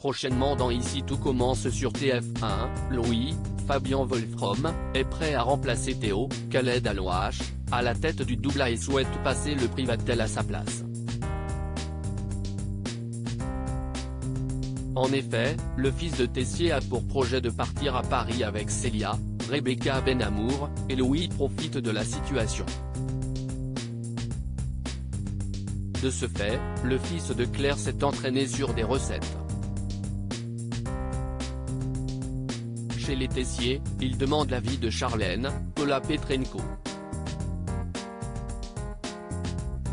prochainement dans Ici tout commence sur TF1, Louis, Fabien Wolfrom, est prêt à remplacer Théo, Khaled Alouache, à la tête du Doubla et souhaite passer le Privatel à sa place. En effet, le fils de Tessier a pour projet de partir à Paris avec Célia, Rebecca Benamour, et Louis profite de la situation. De ce fait, le fils de Claire s'est entraîné sur des recettes. Chez les Tessier, il demande l'avis de Charlène, Paula Petrenko.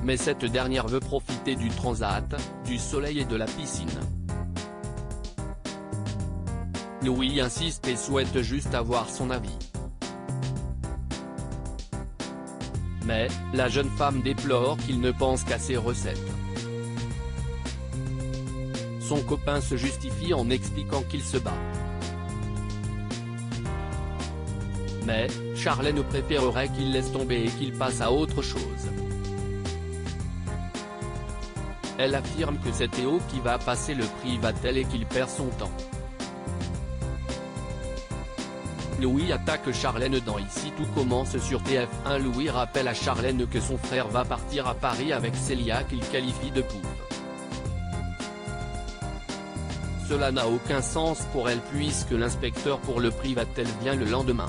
Mais cette dernière veut profiter du transat, du soleil et de la piscine. Louis insiste et souhaite juste avoir son avis. Mais, la jeune femme déplore qu'il ne pense qu'à ses recettes. Son copain se justifie en expliquant qu'il se bat. Mais, Charlène préférerait qu'il laisse tomber et qu'il passe à autre chose. Elle affirme que c'est Théo qui va passer le Privatel et qu'il perd son temps. Louis attaque Charlène dans Ici tout commence sur TF1. Louis rappelle à Charlène que son frère va partir à Paris avec Célia qu'il qualifie de pouffe. Cela n'a aucun sens pour elle puisque l'inspecteur pour le Privatel vient le lendemain.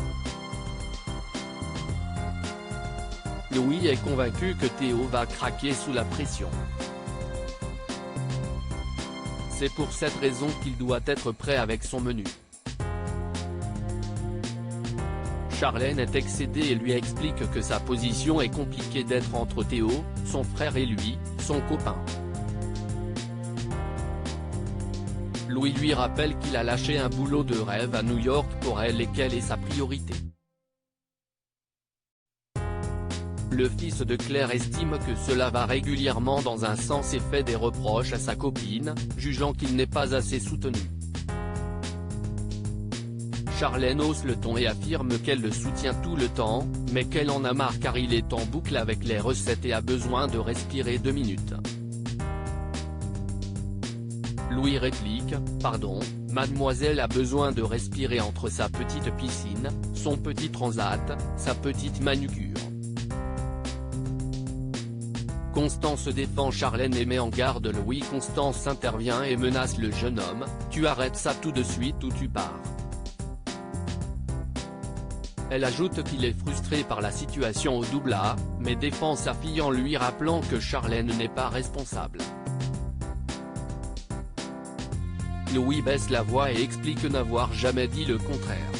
Louis est convaincu que Théo va craquer sous la pression. C'est pour cette raison qu'il doit être prêt avec son menu. Charlène est excédée et lui explique que sa position est compliquée d'être entre Théo, son frère et lui, son copain. Louis lui rappelle qu'il a lâché un boulot de rêve à New York pour elle et qu'elle est sa priorité. Le fils de Claire estime que cela va régulièrement dans un sens et fait des reproches à sa copine, jugeant qu'il n'est pas assez soutenu. Charlène hausse le ton et affirme qu'elle le soutient tout le temps, mais qu'elle en a marre car il est en boucle avec les recettes et a besoin de respirer 2 minutes. Louis réplique, pardon, mademoiselle a besoin de respirer entre sa petite piscine, son petit transat, sa petite manucure. Constance défend Charlène et met en garde Louis. Constance intervient et menace le jeune homme, tu arrêtes ça tout de suite ou tu pars. Elle ajoute qu'il est frustré par la situation au Doubla, mais défend sa fille en lui rappelant que Charlène n'est pas responsable. Louis baisse la voix et explique n'avoir jamais dit le contraire.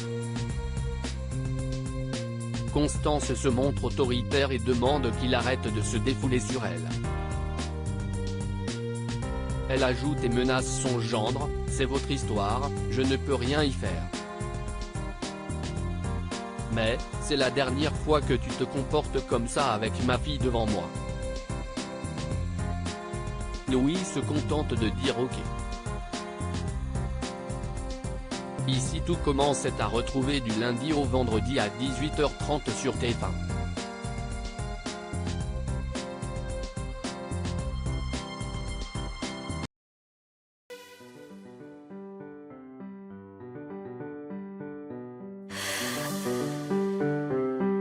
Constance se montre autoritaire et demande qu'il arrête de se défouler sur elle. Elle ajoute et menace son gendre, c'est votre histoire, je ne peux rien y faire. Mais, c'est la dernière fois que tu te comportes comme ça avec ma fille devant moi. Louis se contente de dire ok. Ici tout commence est à retrouver du lundi au vendredi à 18h30 sur TF1.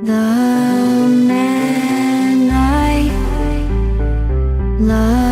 The man I love